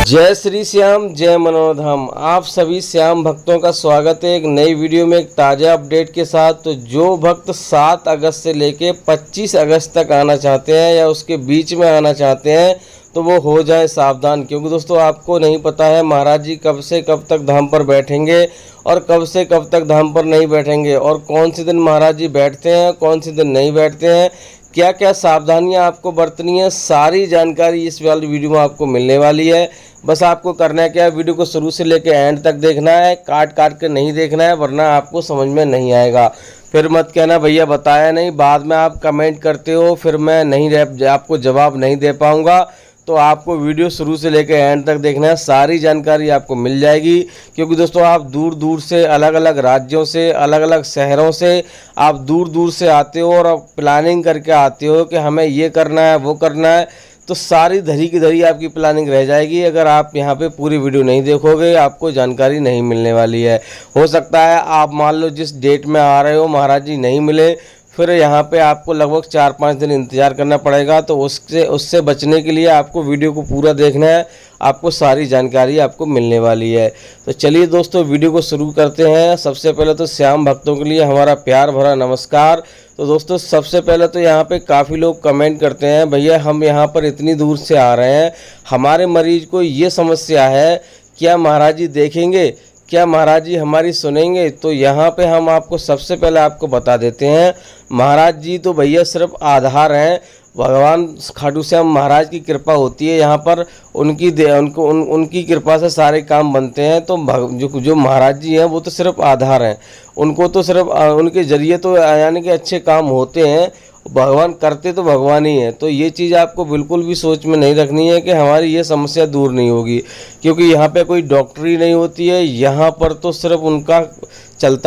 जय श्री श्याम, जय मनोधाम। आप सभी श्याम भक्तों का स्वागत है एक नई वीडियो में एक ताज़ा अपडेट के साथ। तो जो भक्त 7 अगस्त से लेके 25 अगस्त तक आना चाहते हैं या उसके बीच में आना चाहते हैं तो वो हो जाए सावधान, क्योंकि दोस्तों आपको नहीं पता है महाराज जी कब से कब तक धाम पर बैठेंगे और कब से कब तक धाम पर नहीं बैठेंगे, और कौन से दिन महाराज जी बैठते हैं, कौन से दिन नहीं बैठते हैं, क्या क्या सावधानियां आपको बरतनी है, सारी जानकारी इस वाली वीडियो में आपको मिलने वाली है। बस आपको करना है क्या, वीडियो को शुरू से लेकर एंड तक देखना है, काट काट के नहीं देखना है, वरना आपको समझ में नहीं आएगा। फिर मत कहना भैया बताया नहीं, बाद में आप कमेंट करते हो फिर मैं नहीं आपको जवाब नहीं दे पाऊँगा। तो आपको वीडियो शुरू से लेकर एंड तक देखना है, सारी जानकारी आपको मिल जाएगी। क्योंकि दोस्तों आप दूर दूर से, अलग अलग राज्यों से, अलग अलग शहरों से आप दूर दूर से आते हो और प्लानिंग करके आते हो कि हमें ये करना है वो करना है, तो सारी धरी की धरी आपकी प्लानिंग रह जाएगी। अगर आप यहाँ पे पूरी वीडियो नहीं देखोगे आपको जानकारी नहीं मिलने वाली है। हो सकता है आप मान लो जिस डेट में आ रहे हो महाराज जी नहीं मिले, फिर यहाँ पे आपको लगभग 4-5 दिन इंतज़ार करना पड़ेगा। तो उससे बचने के लिए आपको वीडियो को पूरा देखना है, आपको सारी जानकारी आपको मिलने वाली है। तो चलिए दोस्तों वीडियो को शुरू करते हैं। सबसे पहले तो श्याम भक्तों के लिए हमारा प्यार भरा नमस्कार। तो दोस्तों सबसे पहले तो यहाँ पे काफ़ी लोग कमेंट करते हैं भैया हम यहाँ पर इतनी दूर से आ रहे हैं, हमारे मरीज को ये समस्या है, क्या महाराज जी देखेंगे, क्या महाराज जी हमारी सुनेंगे। तो यहाँ पे हम आपको सबसे पहले आपको बता देते हैं, महाराज जी तो भैया सिर्फ आधार हैं। भगवान खाटू श्याम महाराज की कृपा होती है यहाँ पर, उनकी कृपा से सारे काम बनते हैं। तो जो महाराज जी हैं वो तो सिर्फ आधार हैं, उनको तो सिर्फ उनके जरिए तो यानी कि अच्छे काम होते हैं। भगवान करते तो भगवान ही है। तो ये चीज़ आपको बिल्कुल भी सोच में नहीं रखनी है कि हमारी ये समस्या दूर नहीं होगी, क्योंकि यहाँ पे कोई डॉक्टरी नहीं होती है। यहाँ पर तो सिर्फ उनका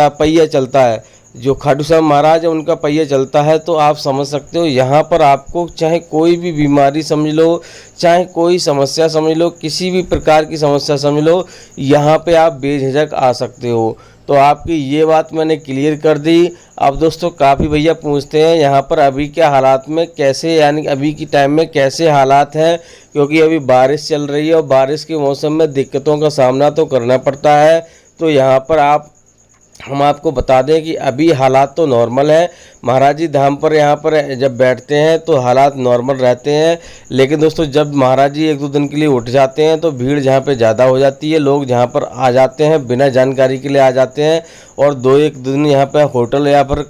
पहिया चलता है, जो खाटू श्याम महाराज है उनका पहिया चलता है। तो आप समझ सकते हो यहाँ पर आपको चाहे कोई भी बीमारी समझ लो, चाहे कोई समस्या समझ लो, किसी भी प्रकार की समस्या समझ लो, यहाँ पे आप बेझिझक आ सकते हो। तो आपकी ये बात मैंने क्लियर कर दी। अब दोस्तों काफ़ी भैया पूछते हैं यहाँ पर अभी क्या हालात में कैसे, यानी अभी की टाइम में कैसे हालात हैं, क्योंकि अभी बारिश चल रही है और बारिश के मौसम में दिक्कतों का सामना तो करना पड़ता है। तो यहाँ पर हम आपको बता दें कि अभी हालात तो नॉर्मल है। महाराज जी धाम पर यहाँ पर जब बैठते हैं तो हालात नॉर्मल रहते हैं, लेकिन दोस्तों जब महाराज जी 1-2 दिन के लिए उठ जाते हैं तो भीड़ जहाँ पे ज़्यादा हो जाती है। लोग जहाँ पर आ जाते हैं बिना जानकारी के लिए आ जाते हैं और 2-1 दिन यहाँ पर होटल या फिर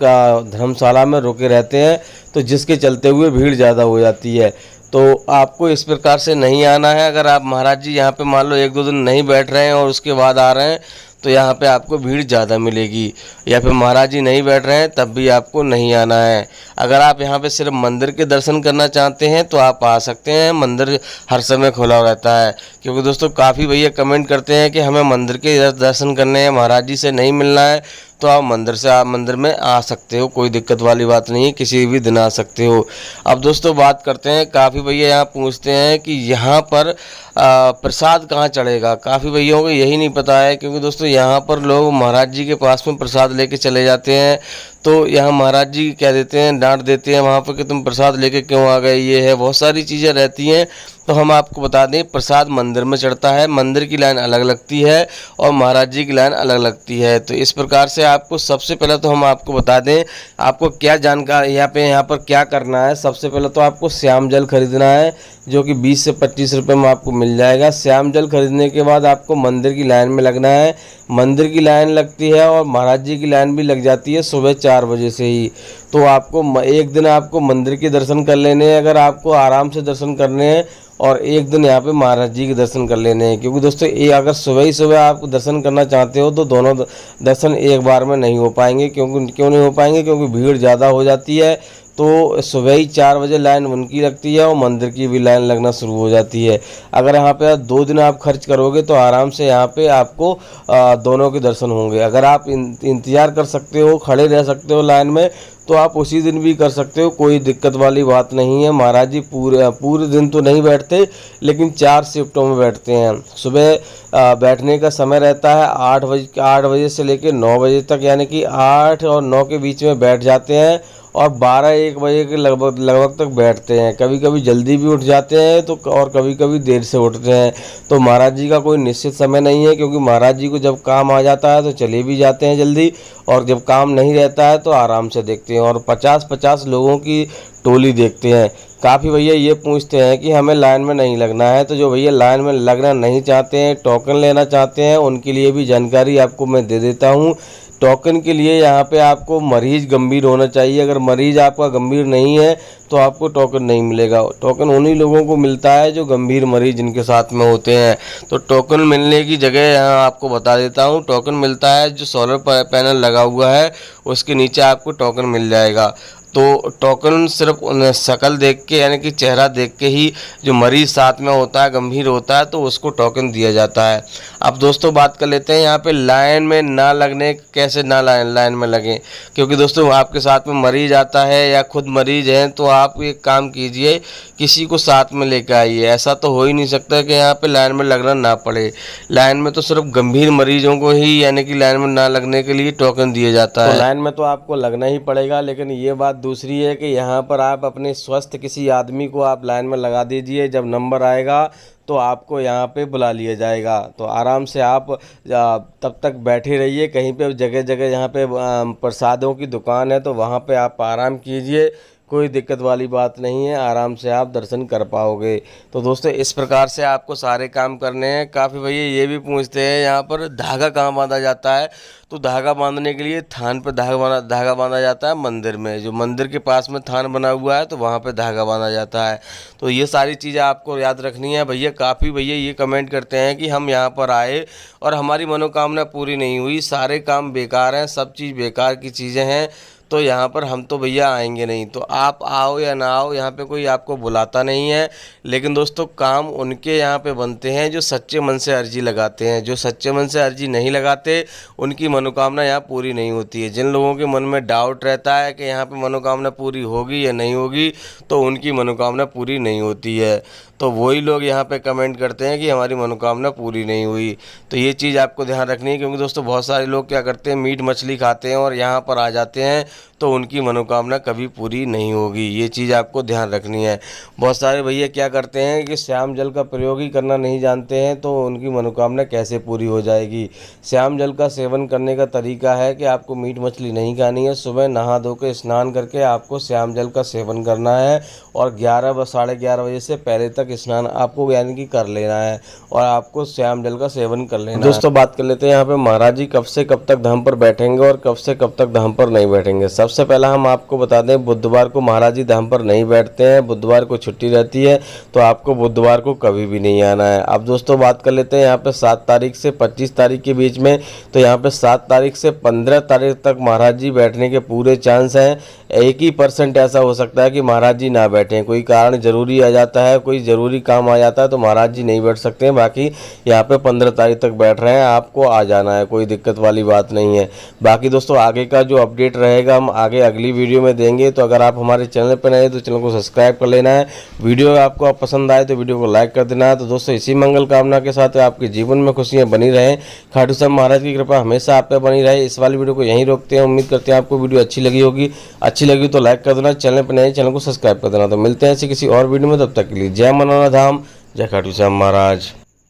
धर्मशाला में रुके रहते हैं, तो जिसके चलते हुए भीड़ ज़्यादा हो जाती है। तो आपको इस प्रकार से नहीं आना है। अगर आप महाराज जी यहाँ पे मान लो 1-2 दिन नहीं बैठ रहे हैं और उसके बाद आ रहे हैं तो यहाँ पे आपको भीड़ ज़्यादा मिलेगी, या फिर महाराज जी नहीं बैठ रहे हैं तब भी आपको नहीं आना है। अगर आप यहाँ पे सिर्फ मंदिर के दर्शन करना चाहते हैं तो आप आ सकते हैं, मंदिर हर समय खुला रहता है। क्योंकि दोस्तों काफ़ी भैया कमेंट करते हैं कि हमें मंदिर के दर्शन करने हैं, महाराज जी से नहीं मिलना है, तो आप मंदिर में आ सकते हो, कोई दिक्कत वाली बात नहीं है, किसी भी दिन आ सकते हो। अब दोस्तों बात करते हैं, काफ़ी भैया यहाँ पूछते हैं कि यहाँ पर प्रसाद कहाँ चढ़ेगा। काफ़ी भैया को यही नहीं पता है, क्योंकि दोस्तों यहाँ पर लोग महाराज जी के पास में प्रसाद लेके चले जाते हैं, तो यहाँ महाराज जी कह देते हैं, डांट देते हैं वहाँ पर कि तुम प्रसाद लेके क्यों आ गए, ये है, बहुत सारी चीज़ें रहती हैं। तो हम आपको बता दें प्रसाद मंदिर में चढ़ता है, मंदिर की लाइन अलग लगती है और महाराज जी की लाइन अलग लगती है। तो इस प्रकार से आपको सबसे पहले तो हम आपको बता दें आपको क्या जानकारी यहाँ पर क्या करना है। सबसे पहले तो आपको श्याम जल खरीदना है, जो कि 20 से 25 रुपये में आपको मिल जाएगा। श्याम जल खरीदने के बाद आपको मंदिर की लाइन में लगना है। मंदिर की लाइन लगती है और महाराज जी की लाइन भी लग जाती है सुबह 4 बजे से ही। तो आपको एक दिन आपको मंदिर के दर्शन कर लेने हैं अगर आपको आराम से दर्शन करने हैं, और एक दिन यहाँ पे महाराज जी के दर्शन कर लेने हैं। क्योंकि दोस्तों ये अगर सुबह ही सुबह आप दर्शन करना चाहते हो तो दोनों दर्शन एक बार में नहीं हो पाएंगे। क्यों नहीं हो पाएंगे, क्योंकि भीड़ ज़्यादा हो जाती है। तो सुबह ही 4 बजे लाइन उनकी लगती है और मंदिर की भी लाइन लगना शुरू हो जाती है। अगर यहाँ पे 2 दिन आप खर्च करोगे तो आराम से यहाँ पे आपको दोनों के दर्शन होंगे। अगर आप इंतज़ार कर सकते हो, खड़े रह सकते हो लाइन में, तो आप उसी दिन भी कर सकते हो, कोई दिक्कत वाली बात नहीं है। महाराज जी पूरे दिन तो नहीं बैठते, लेकिन 4 शिफ्टों में बैठते हैं। सुबह बैठने का समय रहता है 8 बजे से लेकर 9 बजे तक, यानी कि 8 और 9 के बीच में बैठ जाते हैं और 12-1 बजे के लगभग तक बैठते हैं। कभी कभी जल्दी भी उठ जाते हैं तो और कभी कभी देर से उठते हैं। तो महाराज जी का कोई निश्चित समय नहीं है, क्योंकि महाराज जी को जब काम आ जाता है तो चले भी जाते हैं जल्दी, और जब काम नहीं रहता है तो आराम से देखते हैं, और 50-50 लोगों की टोली देखते हैं। काफ़ी भैया ये पूछते हैं कि हमें लाइन में नहीं लगना है, तो जो भैया लाइन में लगना नहीं चाहते हैं, टोकन लेना चाहते हैं, उनके लिए भी जानकारी आपको मैं दे देता हूँ। टोकन के लिए यहाँ पे आपको मरीज़ गंभीर होना चाहिए। अगर मरीज़ आपका गंभीर नहीं है तो आपको टोकन नहीं मिलेगा। टोकन उन्हीं लोगों को मिलता है जो गंभीर मरीज़ जिनके साथ में होते हैं। तो टोकन मिलने की जगह यहाँ आपको बता देता हूँ। टोकन मिलता है जो सोलर पैनल लगा हुआ है उसके नीचे आपको टोकन मिल जाएगा। तो टोकन सिर्फ शक्ल देख के, यानी कि चेहरा देख के ही जो मरीज़ साथ में होता है, गंभीर होता है, तो उसको टोकन दिया जाता है। अब दोस्तों बात कर लेते हैं यहाँ पे लाइन में ना लगने, कैसे ना लाइन में लगें। क्योंकि दोस्तों आपके साथ में मरीज़ आता है या खुद मरीज़ हैं तो आप एक काम कीजिए, किसी को साथ में लेकर आइए। ऐसा तो हो ही नहीं सकता कि यहाँ पे लाइन में लगना ना पड़े। लाइन में तो सिर्फ गंभीर मरीजों को ही, यानी कि लाइन में ना लगने के लिए टोकन दिया जाता है। तो लाइन में तो आपको लगना ही पड़ेगा, लेकिन ये बात दूसरी है कि यहाँ पर आप अपने स्वस्थ किसी आदमी को आप लाइन में लगा दीजिए। जब नंबर आएगा तो आपको यहाँ पे बुला लिया जाएगा। तो आराम से आप तब तक बैठे रहिए। कहीं पे जगह जगह यहाँ पे प्रसादों की दुकान है तो वहाँ पे आप आराम कीजिए, कोई दिक्कत वाली बात नहीं है, आराम से आप दर्शन कर पाओगे। तो दोस्तों इस प्रकार से आपको सारे काम करने हैं। काफ़ी भैया ये भी पूछते हैं यहाँ पर धागा कहाँ बांधा जाता है। तो धागा बांधने के लिए थान पर धागा बांधा जाता है मंदिर में। जो मंदिर के पास में थान बना हुआ है तो वहाँ पे धागा बांधा जाता है। तो ये सारी चीज़ें आपको याद रखनी है भैया। काफ़ी भैया ये कमेंट करते हैं कि हम यहाँ पर आए और हमारी मनोकामना पूरी नहीं हुई, सारे काम बेकार हैं, सब चीज़ बेकार की चीज़ें हैं, तो यहाँ पर हम तो भैया आएंगे नहीं। तो आप आओ या ना आओ, यहाँ पे कोई आपको बुलाता नहीं है। लेकिन दोस्तों काम उनके यहाँ पे बनते हैं जो सच्चे मन से अर्जी लगाते हैं। जो सच्चे मन से अर्जी नहीं लगाते उनकी मनोकामना यहाँ पूरी नहीं होती है। जिन लोगों के मन में डाउट रहता है कि यहाँ पे मनोकामना पूरी होगी या नहीं होगी, तो उनकी मनोकामना पूरी नहीं होती है। तो वही लोग यहाँ पे कमेंट करते हैं कि हमारी मनोकामना पूरी नहीं हुई। तो ये चीज़ आपको ध्यान रखनी है, क्योंकि दोस्तों बहुत सारे लोग क्या करते हैं, मीट मछली खाते हैं और यहाँ पर आ जाते हैं तो उनकी मनोकामना कभी पूरी नहीं होगी। ये चीज़ आपको ध्यान रखनी है। बहुत सारे भैया क्या करते हैं कि श्याम जल का प्रयोग ही करना नहीं जानते हैं, तो उनकी मनोकामना कैसे पूरी हो जाएगी। श्याम जल का सेवन करने का तरीका है कि आपको मीट मछली नहीं खानी है। सुबह नहा धो के स्नान करके आपको श्याम जल का सेवन करना है, और 11 साढ़े 11 बजे से पहले तक स्नान आपको यानी कि कर लेना है, और आपको श्याम जल का सेवन कर लेना है। दोस्तों बात कर लेते हैं यहाँ पे महाराज जी कब से कब तक धाम पर बैठेंगे और कब से कब तक धाम पर नहीं बैठेंगे। सबसे पहला हम आपको बता दें, बुधवार को महाराज जी धाम पर नहीं बैठते हैं। बुधवार को छुट्टी रहती है, तो आपको बुधवार को कभी भी नहीं आना है। अब दोस्तों बात कर लेते हैं यहाँ पे 7 तारीख से 25 तारीख के बीच में। तो यहाँ पे 7 तारीख से 15 तारीख तक महाराज जी बैठने के पूरे चांस हैं। 1% ऐसा हो सकता है कि महाराज जी ना बैठें, कोई कारण जरूरी आ जाता है, कोई ज़रूरी काम आ जाता है तो महाराज जी नहीं बैठ सकते हैं। बाकी यहाँ पे 15 तारीख तक बैठ रहे हैं, आपको आ जाना है, कोई दिक्कत वाली बात नहीं है। बाकी दोस्तों आगे का जो अपडेट रहेगा हम आगे अगली वीडियो में देंगे। तो अगर आप हमारे चैनल पर नए तो चैनल को सब्सक्राइब कर लेना है। वीडियो आपको पसंद आए तो वीडियो को लाइक कर देना है। तो दोस्तों इसी मंगल कामना के साथ आपके जीवन में खुशियाँ बनी रहें, खाटू श्याम महाराज की कृपा हमेशा आप पे बनी रहे। इस वाली वीडियो को यहीं रोकते हैं। उम्मीद करते हैं आपको वीडियो अच्छी लगी होगी। अच्छी लगी तो लाइक कर देना, चैनल पर नए चैनल को सब्सक्राइब कर देना। तो मिलते हैं ऐसे किसी और वीडियो में, तब तक के लिए जय मनोनाथ धाम, जय खाटू श्याम महाराज।